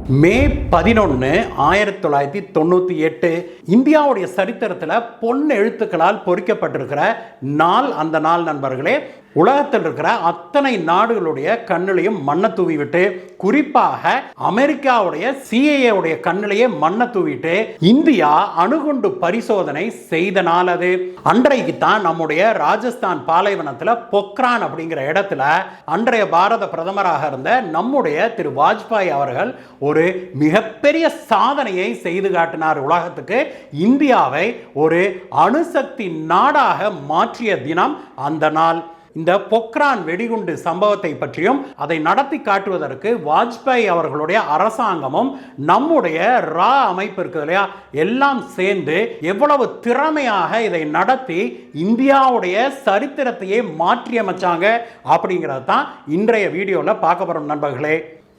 மே 11, 1998 இந்தியாவுடைய சரித்திரத்தில் பொன் எழுத்துக்களால் பொறிக்கப்பட்டிருக்கிற நாள். அந்த நாள் நண்பர்களே, உலகத்தில் இருக்கிற அத்தனை நாடுகளுடைய கண்ணிலையும் மண்ணை தூவி விட்டு, குறிப்பாக அமெரிக்காவுடைய CIA உடைய கண்ணிலேயே மண்ணை தூவிட்டு இந்தியா அணுகுண்டு பரிசோதனை செய்த நாள் அது. அன்றைக்கு தான் நம்முடைய ராஜஸ்தான் பாலைவனத்தில் பொக்ரான் அப்படிங்கிற இடத்துல அன்றைய பாரத பிரதமராக இருந்த நம்முடைய திரு வாஜ்பாய் அவர்கள் ஒரு மிகப்பெரிய சாதனையை செய்து காட்டினார் உலகத்துக்கு. இந்தியாவை ஒரு அணுசக்தி நாடாக மாற்றிய தினம் அந்த நாள். இந்த பொக்ரான் வெடிகுண்டு சம்பவத்தை பற்றியும் அதை நடத்தி காட்டுவதற்கு வாஜ்பாய் அவர்களுடைய அரசாங்கமும் நம்முடைய ரா அமைப்பு இருக்குது இல்லையா, எல்லாம் சேர்ந்து எவ்வளவு திறமையாக இதை நடத்தி இந்தியாவுடைய சரித்திரத்தையே மாற்றியமைச்சாங்க அப்படிங்கிறது தான் இன்றைய வீடியோவில் பார்க்க போகிறோம்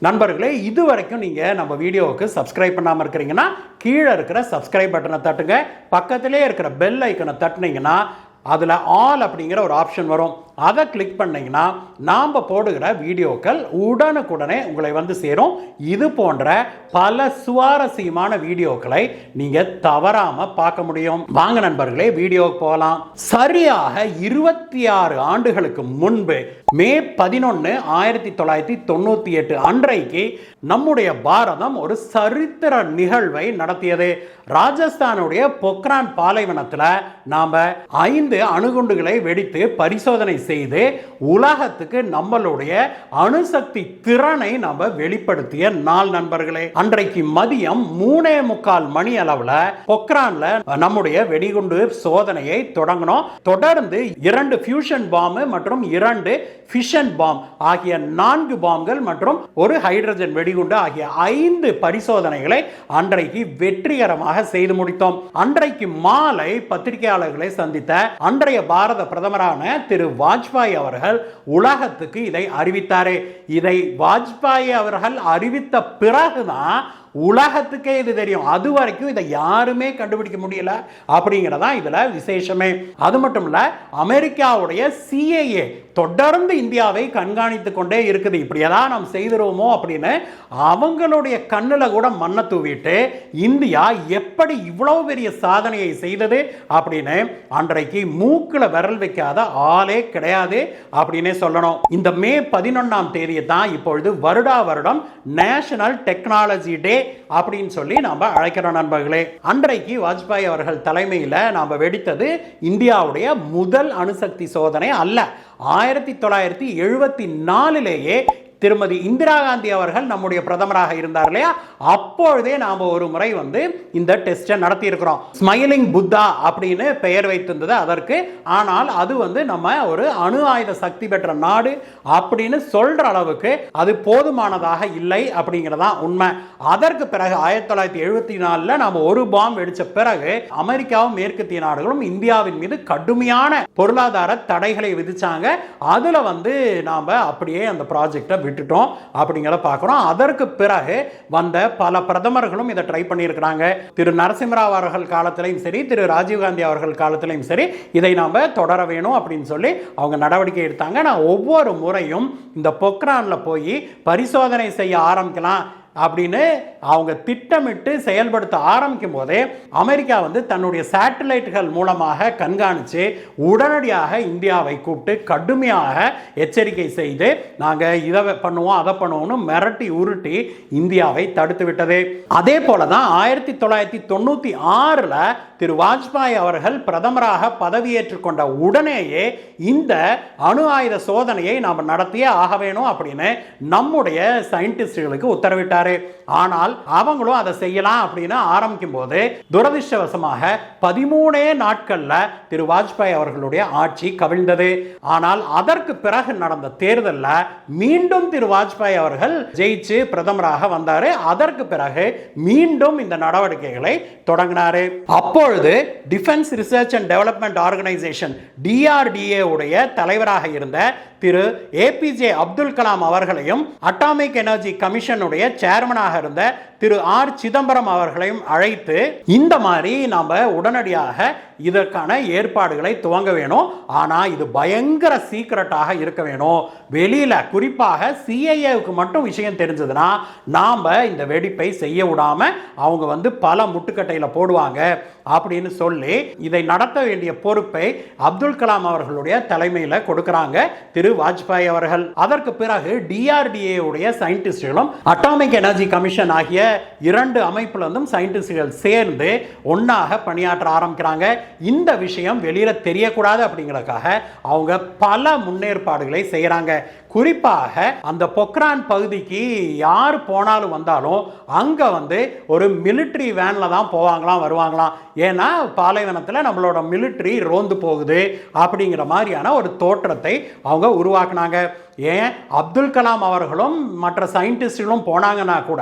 நண்பர்களே. இதுவரைக்கும் நீங்கள் நம்ம வீடியோவுக்கு சப்ஸ்கிரைப் பண்ணாமல் இருக்கிறீங்கன்னா கீழே இருக்கிற சப்ஸ்கிரைப் பட்டனை தட்டுங்க. பக்கத்திலே இருக்கிற பெல் ஐக்கனை தட்டுனீங்கன்னா அதில் ஆல் அப்படிங்கிற ஒரு ஆப்ஷன் வரும். அதை கிளிக் பண்ணீங்கன்னா நாம் போடுகிற வீடியோக்கள் உடனுக்குடனே உங்களை வந்து சேரும். இது போன்ற பல சுவாரஸ்யமான வீடியோக்களை நீங்கள் தவறாமல் பார்க்க முடியும். வாங்க நண்பர்களே, வீடியோவுக்கு போகலாம். சரியாக 26 ஆண்டுகளுக்கு முன்பு மே 11, 1998 அன்றைக்கு நம்முடைய பாரதம் ஒரு சரித்திர நிகழ்வை நடத்தியது. ராஜஸ்தானுடைய பொக்ரான் பாலைவனத்தில் நாம் 5 அணுகுண்டுகளை வெடித்து பரிசோதனை செய்து உலகத்துக்கு நம்மளுடைய அணுசக்தி திறனை நம்ம வெளிப்படுத்திய நாள் நண்பர்களே. அன்றைக்கு மதியம் 3:45 மணி அளவில் பொக்ரான்ல நம்முடைய வெடிகுண்டு சோதனையை தொடங்கினோம். தொடர்ந்து 2 ஃபியூஷன் பாம்பு மற்றும் 2 ஃபிஷன் பாம் ஆகிய 4 பாம்கள் மற்றும் ஒரு ஹைட்ரஜன் வெடிகுண்டு ஆகிய 5 பரிசோதனைகளை அன்றைக்கு வெற்றிகரமாக செய்து முடித்தோம். அன்றைக்கு மாலை பத்திரிகையாளர்களை சந்தித்த அன்றைய பாரத பிரதமரான திரு வாஜ்பாய் அவர்கள் உலகத்துக்கு இதை அறிவித்தாரே. இதை வாஜ்பாய் அவர்கள் அறிவித்த பிறகுதான் உலகத்துக்கே இது தெரியும். அது வரைக்கும் இதை யாருமே கண்டுபிடிக்க முடியல அப்படிங்கிறதா இதுல விசேஷமே. அது மட்டும் இல்ல, அமெரிக்காவுடைய CIA தொடர்ந்து இந்தியாவை கண்காணித்துக் கொண்டே இருக்குது. இப்படியெல்லாம் நாம் செய்திருவோமோ அப்படின்னு அவங்களுடைய கண்ணில் கூட மண்ணை தூவிட்டு இந்தியா எப்படி இவ்வளவு பெரிய சாதனையை செய்தது அப்படின்னு அன்றைக்கு மூக்கில் விரல் வைக்காத ஆளே கிடையாது அப்படின்னே சொல்லணும். இந்த மே 11ஆம் தேதியை தான் இப்பொழுது வருடா வருடம் நேஷனல் டெக்னாலஜி டே அப்படின்னு சொல்லி நாம அழைக்கிறோம் நண்பர்களே. அன்றைக்கு வாஜ்பாய் அவர்கள் தலைமையில் நாம வெடித்தது இந்தியாவுடைய முதல் அணுசக்தி சோதனை அல்ல. 1974லேயே திருமதி இந்திரா காந்தி அவர்கள் நம்முடைய பிரதமராக இருந்தார் இல்லையா, அப்பொழுதே நாம் ஒரு முறை வந்து இந்த டெஸ்ட்டை நடத்தி இருக்கிறோம். ஸ்மைலிங் புத்தா அப்படின்னு பெயர் வைத்திருந்தது அதற்கு. ஆனால் அது வந்து நம்ம ஒரு அணு ஆயுத சக்தி பெற்ற நாடு அப்படின்னு சொல்ற அளவுக்கு அது போதுமானதாக இல்லை அப்படிங்கிறதா உண்மை. அதற்கு பிறகு 1974 நாம் ஒரு பாம் வெடிச்ச பிறகு அமெரிக்காவும் மேற்கத்திய நாடுகளும் இந்தியாவின் மீது கடுமையான பொருளாதார தடைகளை விதிச்சாங்க. அதுல வந்து நாம அப்படியே அந்த ப்ராஜெக்டை விட்டுட்டோம் அப்படிங்கிறத பார்க்கிறோம். அதற்கு பிறகு வந்த பல பிரதமர்களும் இதை ட்ரை பண்ணியிருக்கிறாங்க. திரு நரசிம்மராவ் அவர்கள் காலத்திலையும் சரி, திரு ராஜீவ்காந்தி அவர்கள் காலத்திலையும் சரி, இதை நாம தொடர வேணும் அப்படின்னு சொல்லி அவங்க நடவடிக்கை எடுத்தாங்க. நான் ஒவ்வொரு முறையும் இந்த பொக்ரான்ல போய் பரிசோதனை செய்ய ஆரம்பிக்கலாம் அப்படின்னு அவங்க திட்டமிட்டு செயல்படுத்த ஆரம்பிக்கும் போதே அமெரிக்கா வந்து தன்னுடைய சேட்டலைட்டுகள் மூலமாக கண்காணித்து உடனடியாக இந்தியாவை கூப்பிட்டு கடுமையாக எச்சரிக்கை செய்து நாங்கள் இதை பண்ணுவோம் அதை பண்ணுவோம்னு மிரட்டி உருட்டி இந்தியாவை தடுத்து விட்டது. அதே போல தான் 1996 திரு வாஜ்பாய் அவர்கள் பிரதமராக பதவியேற்றுக் கொண்ட உடனேயே இந்த அணு ஆயுத சோதனையை நாம் நடத்தியே ஆக வேணும் அப்படின்னு நம்முடைய சயின்டிஸ்டுகளுக்கு உத்தரவிட்டார். ஆனால் அவங்களும் அதை செய்யலாம் அப்படின்னு ஆரம்பிக்கும் போது துரதிர்ஷ்டவசமாக 13 நாட்கள்ல திரு வாஜ்பாய் அவர்களுடைய ஆட்சி கவிழ்ந்தது. ஆனால் அதற்கு பிறகு நடந்த தேர்தலில் மீண்டும் திரு வாஜ்பாய் அவர்கள் ஜெயிச்சு பிரதமராக வந்தாரு. அதற்கு பிறகு மீண்டும் இந்த நடவடிக்கைகளை தொடங்கினாரு. அப்பொழுது defence research and development organisation DRDA உடைய தலைவராக இருந்த திரு APJ அப்துல் கலாம் அவர்களையும் அட்டாமிக் எனர்ஜி கமிஷனுடைய சேர்மனாக இருந்த திரு R சிதம்பரம் அவர்களையும் அழைத்து இந்த மாதிரி நாம உடனடியாக இதற்கான ஏற்பாடுகளை துவங்க வேணும். ஆனால் இது பயங்கர சீக்கிரட்டாக இருக்க வேணும். வெளியில் குறிப்பாக சிஐஏவுக்கு மட்டும் விஷயம் தெரிஞ்சதுன்னா நாம் இந்த வெடிப்பை செய்ய விடாமல் அவங்க வந்து பல முட்டுக்கட்டையில் போடுவாங்க அப்படின்னு சொல்லி இதை நடத்த வேண்டிய பொறுப்பை அப்துல் கலாம் அவர்களுடைய தலைமையில் கொடுக்கிறாங்க திரு வாஜ்பாய் அவர்கள். அதற்கு பிறகு டிஆர்டிஏ உடைய சயின்டிஸ்டுகளும் அட்டாமிக் எனர்ஜி கமிஷன் ஆகிய 2 அமைப்பிலிருந்தும் சயின்டிஸ்டுகள் சேர்ந்து ஒன்னாக பணியாற்ற ஆரம்பிக்கிறாங்க. இந்த விஷயம் வெளியில தெரியக்கூடாது அப்படிங்கிறதுக்காக அவங்க பல முன்னேற்பாடுகளை செய்யறாங்க. குறிப்பாக அந்த பொக்ரான் பகுதிக்கு யார் போனாலும் வந்தாலும் அங்க வந்து ஒரு மிலிட்டரி வேன்ல தான் போவாங்களாம் வருவாங்களாம். ஏன்னா பாலைவனத்தில் நம்மளோட மிலிட்டரி ரோந்து போகுது அப்படிங்கிற மாதிரியான ஒரு தோற்றத்தை அவங்க உருவாக்குனாங்க. ஏன் அப்துல் கலாம் அவர்களும் மற்ற சயின்டிஸ்டுகளும் போனாங்கன்னா கூட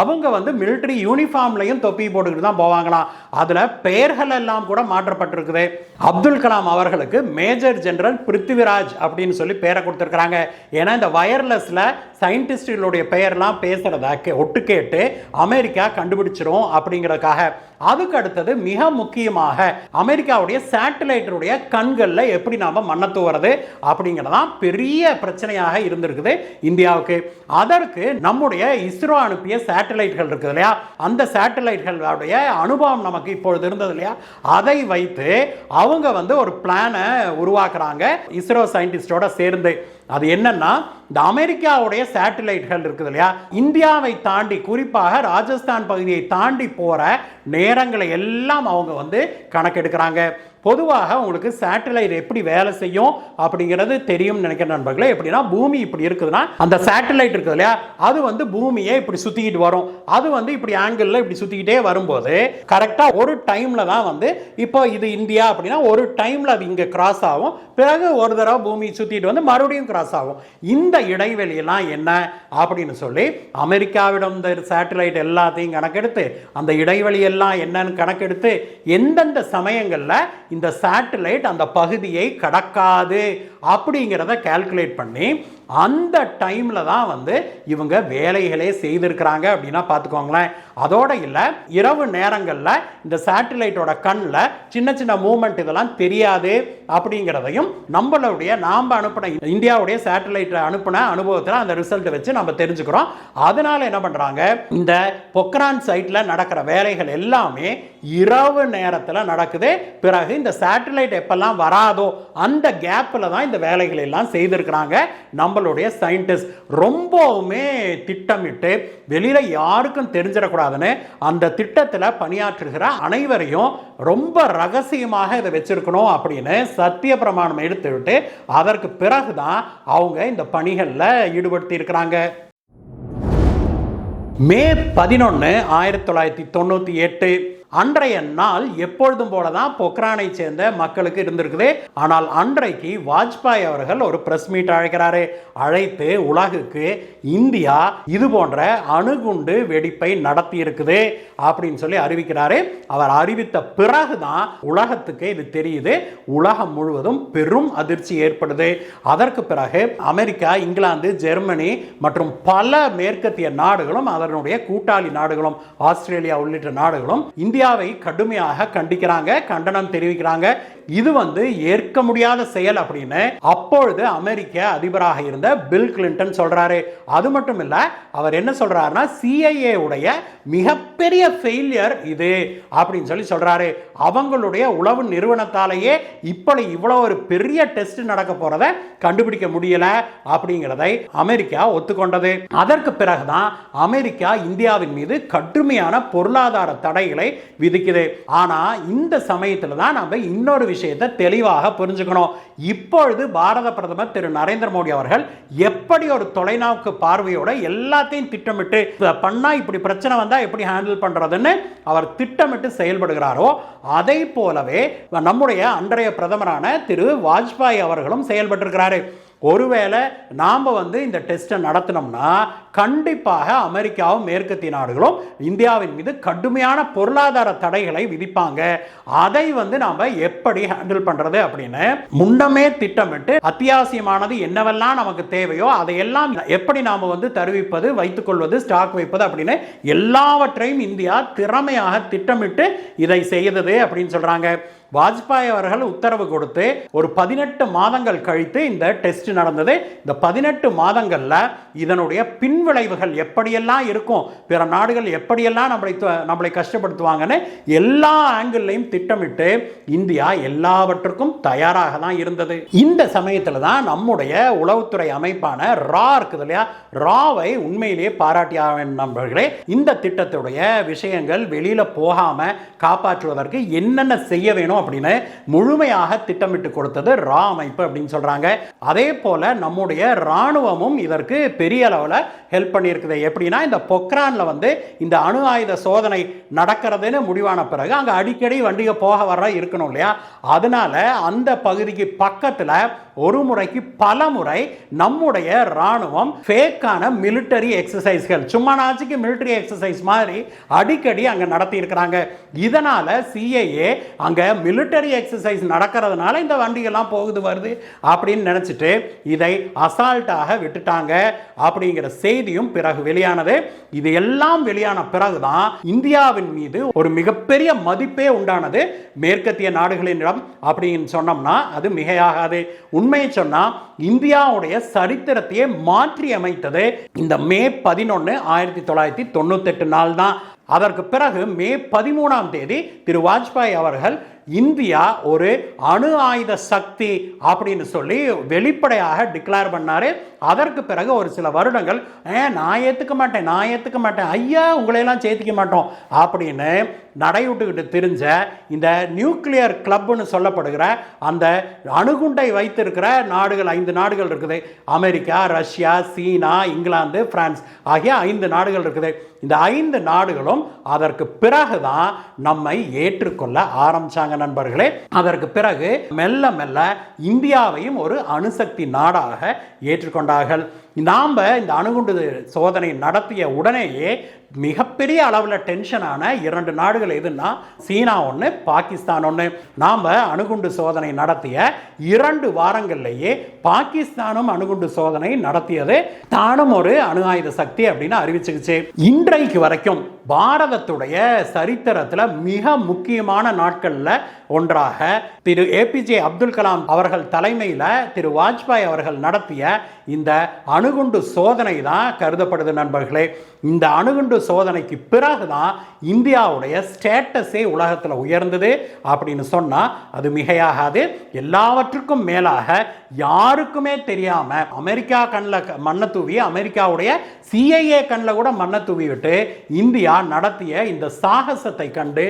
அவங்க வந்து மிலிட்டரி யூனிஃபார்ம்லையும் தொப்பி போட்டுக்கிட்டு தான் போவாங்களாம். அதில் பெயர்கள் எல்லாம் கூட மாற்றப்பட்டிருக்குது. அப்துல் கலாம் அவர்களுக்கு மேஜர் ஜெனரல் பிருத்திவிராஜ் அப்படின்னு சொல்லி பெயரை கொடுத்துருக்குறாங்க. ஏன்னா இந்த வயர்லெஸில் சயின்டிஸ்டுகளுடைய பெயர்லாம் பேசுகிறத ஒட்டு கேட்டு அமெரிக்கா கண்டுபிடிச்சிரும் அப்படிங்கிறதுக்காக. அதுக்கு அடுத்தது மிக முக்கியமாக அமெரிக்காவுடைய சேட்டலைட்டுடைய கண்களில் எப்படி நாம் மண்ணை தூவுறது அப்படிங்கிறதான் பெரிய பிரச்சனையாக இருந்திருக்குது இந்தியாவுக்கு. அதற்கு நம்முடைய இஸ்ரோ அனுப்பிய சேட்டலைட்கள் இருக்குது இல்லையா, அந்த சேட்டலைட்களுடைய அனுபவம் நமக்கு இப்பொழுது இருந்தது இல்லையா, அதை வைத்து அவங்க வந்து ஒரு பிளானை உருவாக்குறாங்க இஸ்ரோ சயின்டிஸ்டோட சேர்ந்து. அது என்னன்னா, இந்த அமெரிக்காவுடைய சேட்டலைட்கள் இருக்குது இல்லையா, இந்தியாவை தாண்டி குறிப்பாக ராஜஸ்தான் பகுதியை தாண்டி போற நேரங்களை எல்லாம் அவங்க வந்து கணக்கெடுக்கிறாங்க. பொதுவாக உங்களுக்கு சேட்டலைட் எப்படி வேலை செய்யும் அப்படிங்கிறது தெரியும் நினைக்கிற நண்பர்களே. எப்படின்னா, பூமி இப்படி இருக்குதுன்னா அந்த சேட்டலைட் இருக்குது இல்லையா, அது வந்து பூமியை இப்படி சுத்திக்கிட்டு வரும். அது வந்து இப்படி ஆங்கிள் இப்படி சுத்திக்கிட்டே வரும்போது கரெக்டா ஒரு டைம்ல தான் வந்து, இப்போ இது இந்தியா அப்படின்னா ஒரு டைம்ல அது இங்க கிராஸ் ஆகும், பிறகு ஒரு தடவை பூமி சுத்திட்டு வந்து மறுபடியும் கிராஸ் ஆகும். இந்த இடைவெளியெல்லாம் என்ன அப்படின்னு சொல்லி அமெரிக்காவிடம் இந்த சேட்டலைட் எல்லாத்தையும் கணக்கெடுத்து அந்த இடைவெளி எல்லாம் என்னன்னு கணக்கெடுத்து எந்தெந்த சமயங்கள்ல இந்த சேட்டலைட் அந்த பகுதியை கடக்காது அப்படிங்கிறத கால்குலேட் பண்ணி அந்த டைம்ல தான் வந்து இவங்க வேலைகளே செய்திருக்கிறாங்க அப்படின்னா பார்த்துக்கோங்களேன். அதோட இல்லை, இரவு நேரங்களில் இந்த சேட்டலைட்டோட கண்ணில் சின்ன சின்ன மூவ்மெண்ட் இதெல்லாம் தெரியாது அப்படிங்கிறதையும் நாம் அனுப்பின இந்தியாவுடைய சேட்டலைட் அனுப்பின அனுபவத்தில் அந்த ரிசல்ட் வச்சு நம்ம தெரிஞ்சுக்கிறோம். அதனால என்ன பண்றாங்க, இந்த பொக்ரான் சைட்ல நடக்கிற வேலைகள் எல்லாமே இரவு நேரத்தில் நடக்குது. பிறகு இந்த சேட்டலைட் எப்பெல்லாம் வராதோ அந்த கேப்ல தான் இந்த வேலைகள் எல்லாம் செய்திருக்கிறாங்க நம்மளுடைய சயின்டிஸ்ட். ரொம்பவுமே திட்டமிட்டு வெளியில யாருக்கும் தெரிஞ்சிடக்கூடாதுன்னு அந்த திட்டத்தில் பணியாற்றுகிற அனைவரையும் ரொம்ப ரகசியமாக இதை வச்சிருக்கணும் அப்படின்னு சத்திய பிரமாணம் எடுத்துவிட்டு அதற்கு பிறகுதான் அவங்க இந்த பணிகளில் ஈடுபடுத்தி இருக்கிறாங்க. மே 11, 1998 அன்றைய நாள் எப்பொழுதும் போலதான் பொக்ரானை சேர்ந்த மக்களுக்கு இருந்திருக்குது. ஆனால் அன்றைக்கு வாஜ்பாய் அவர்கள் ஒரு பிரஸ் மீட் அழைக்கிறாரு. அழைத்து உலகுக்கு இந்தியா இது போன்ற அணுகுண்டு வெடிப்பை நடத்தி இருக்குது அப்படின்னு சொல்லி அறிவிக்கிறாரு. அவர் அறிவித்த பிறகுதான் உலகத்துக்கு இது தெரியுது. உலகம் முழுவதும் பெரும் அதிர்ச்சி ஏற்படுது. அதற்கு பிறகு அமெரிக்கா, இங்கிலாந்து, ஜெர்மனி மற்றும் பல மேற்கத்திய நாடுகளும் அதனுடைய கூட்டாளி நாடுகளும் ஆஸ்திரேலியா உள்ளிட்ட நாடுகளும் இந்தியாவை கடுமையாக கண்டிக்கிறாங்க, கண்டனம் தெரிவிக்கிறாங்க. இது வந்து ஏற்க முடியாத செயல் அப்படின்னு அப்பொழுது அமெரிக்க அதிபராக இருந்த பில் கிளின்டன் சொல்றாரு. அது மட்டும் இல்ல, அவர் என்ன சொல்றாருன்னா, CIA உடைய மிகப்பெரிய ஃபெயிலியர் இது அப்படின்னு சொல்லி சொல்றாரு. அவங்களுடைய உளவு நிறுவனத்தாலேயே இப்படி இவ்வளவு ஒரு பெரிய டெஸ்ட் நடக்க போறதை கண்டுபிடிக்க முடியல அப்படிங்கிறதை அமெரிக்கா ஒத்துக்கொண்டது. அதற்கு பிறகுதான் அமெரிக்கா இந்தியாவின் மீது கடுமையான பொருளாதார தடைகளை விதிக்குது. ஆனா இந்த சமயத்துல தான் நம்ம இன்னொரு விஷயத்தை தெளிவாக புரிஞ்சுக்கணும். இப்பொழுது பாரத பிரதமர் திரு நரேந்திர மோடி அவர்கள் எப்படி ஒரு தொலைநோக்கு பார்வையோட எல்லாத்தையும் திட்டமிட்டு பண்ணா இப்படி பிரச்சனை வந்தா எப்படி ஹேண்டில் பண்றதுன்னு அவர் திட்டமிட்டு செயல்படுகிறாரோ, அதை போலவே நம்முடைய அன்றைய பிரதமரான திரு வாஜ்பாய் அவர்களும் செயல்பட்டிருக்கிறாரு. ஒருவேளை நாம் வந்து இந்த டெஸ்ட்டை நடத்தினோம்னா கண்டிப்பாக அமெரிக்காவும் மேற்கத்திய நாடுகளும் இந்தியாவின் மீது கடுமையான பொருளாதார தடைகளை விதிப்பாங்க. அதை வந்து நாம் எப்படி ஹேண்டில் பண்றது அப்படின்னு முன்னமே திட்டமிட்டு அத்தியாவசியமானது என்னவெல்லாம் நமக்கு தேவையோ அதையெல்லாம் எப்படி நாம் வந்து தருவிப்பது, வைத்துக் கொள்வது, ஸ்டாக் வைப்பது அப்படின்னு எல்லாவற்றையும் இந்தியா திறமையாக திட்டமிட்டு இதை செய்தது அப்படின்னு சொல்றாங்க. வாஜ்பாய் அவர்கள் உத்தரவு கொடுத்து ஒரு 18 மாதங்கள் கழித்து இந்த டெஸ்ட் நடந்தது. இந்த 18 மாதங்கள்ல இதனுடைய பின்விளைவுகள் எப்படியெல்லாம் இருக்கும், பிற நாடுகள் எப்படியெல்லாம் நம்மளை கஷ்டப்படுத்துவாங்கன்னு எல்லா ஆங்கிள்லையும் திட்டமிட்டு இந்தியா எல்லாவற்றுக்கும் தயாராக தான் இருந்தது. இந்த சமயத்தில் தான் நம்முடைய உளவுத்துறை அமைப்பான ரா இருக்குது இல்லையா, ராவை உண்மையிலேயே பாராட்டிய நண்பர்களே. இந்த திட்டத்துடைய விஷயங்கள் வெளியில போகாம காப்பாற்றுவதற்கு என்னென்ன செய்ய வேணும் அப்படின்னு முழுமையாக திட்டமிட்டு கொடுத்தது ரா அமைப்பு அப்படின்னு சொல்றாங்க. அதே போல நம்முடைய ராணுவமும் இதற்கு பெரிய அளவில் ஹெல்ப் பண்ணியிருக்குது. எப்படின்னா, இந்த பொக்ரான்ல இந்த அணு ஆயுத சோதனை நடக்கிறதுன்னு முடிவான பிறகு அங்க அடிக்கடி வண்டிக போக வர இருக்கணும் இல்லையா, அதனால அந்த பகுதிக்கு பக்கத்துல ஒரு முறைக்கு பல முறை நம்முடைய ராணுவம் ஃபேக்கான மிலிட்டரி எக்ஸசைஸ்கள், சும்மா நாச்சுக்கு மிலிட்டரி எக்ஸசைஸ் மாதிரி அடிக்கடி அங்க நடத்தி இருக்கிறாங்க. இதனால சிஐஏ அங்க மிலிட்டரி எக்ஸசைஸ் நடக்கிறதுனால இந்த வண்டிகள்லாம் போகுது வருது அப்படின்னு நினைச்சிட்டு இதை அசால்ட்டாக விட்டுட்டாங்க அப்படிங்கிற செய்தியும் பிறகு வெளியானது. இது எல்லாம் வெளியான பிறகுதான் இந்தியாவின் மீது ஒரு மிகப்பெரிய மதிப்பே உண்டானது மேற்கத்திய நாடுகளிடம் அப்படின்னு சொன்னோம்னா அது மிகையாகாது. உண்மையை சொன்னா இந்தியாவுடைய சரித்திரத்தையே மாற்றி அமைத்தது இந்த மே 11, 1998 நாள் தான். அதற்கு பிறகு மே 13ஆம் தேதி திரு வாஜ்பாய் அவர்கள் இந்தியா ஒரு அணு ஆயுத சக்தி அப்படின்னு சொல்லி வெளிப்படையாக டிக்ளேர் பண்ணாரு. அதற்கு பிறகு ஒரு சில வருடங்கள் நான் ஏத்துக்க மாட்டேன் ஐயா, உங்களையெல்லாம் சேர்த்துக்க மாட்டோம் அப்படின்னு நடைவிட்டுக்கிட்டு தெரிஞ்ச இந்த நியூக்ளியர் கிளப்னு சொல்லப்படுகிற அந்த அணுகுண்டை வைத்திருக்கிற நாடுகள் 5 நாடுகள் இருக்குது. அமெரிக்கா, ரஷ்யா, சீனா, இங்கிலாந்து, பிரான்ஸ் ஆகிய 5 நாடுகள் இருக்குது. இந்த 5 நாடுகளும் அதற்கு பிறகுதான் நம்மை ஏற்றுக்கொள்ள ஆரம்பிச்சாங்க நண்பர்களே. அதற்கு பிறகு மெல்ல மெல்ல இந்தியாவையும் ஒரு அணுசக்தி நாடாக ஏற்றுக்கொண்டார்கள். நாம் இந்த அணுகுண்டு சோதனை நடத்திய உடனேயே மிகப்பெரிய அளவில் டென்ஷனான 2 நாடுகள் எதுன்னா சீனா ஒன்று, பாகிஸ்தான் ஒன்று. நாம் அணுகுண்டு சோதனை நடத்திய 2 வாரங்கள்லேயே பாகிஸ்தானும் அணுகுண்டு சோதனை நடத்தியது தானும் ஒரு அணு ஆயுத சக்தி அப்படின்னு அறிவிச்சுக்கிச்சு. இன்றைக்கு வரைக்கும் பாரதத்துடைய சரித்திரத்தில் மிக முக்கியமான நாட்களில் ஒன்றாக திரு ஏபிஜே அப்துல் கலாம் அவர்கள் தலைமையில் திரு வாஜ்பாய் அவர்கள் நடத்திய இந்த அணுகுண்டு சோதனை தான் கருதப்படுது நண்பர்களே. இந்த அணுகுண்டு சோதனைக்கு பிறகுதான் இந்தியாவுடைய ஸ்டேட்டஸே உலகத்தில் உயர்ந்தது அப்படின்னு சொன்னால் அது மிகையாகாது. எல்லாவற்றுக்கும் மேலாக யாருக்குமே தெரியாம அமெரிக்கா கண்ணில் மண்ணை தூவி, அமெரிக்காவுடைய சிஐஏ கண்ணில் கூட மண்ணை தூவி விட்டு இந்தியா நடத்திய இந்த சாகசத்தை கண்டு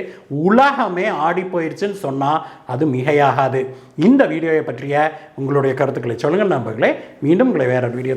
உலகமே ஆடி போயிடுச்சுன்னு சொன்னா அது மிகையாகாது. இந்த வீடியோவை பற்றிய உங்களுடைய கருத்துக்களை சொல்லுங்கள் நண்பர்களே. மீண்டும் உங்களை வேற வீடியோ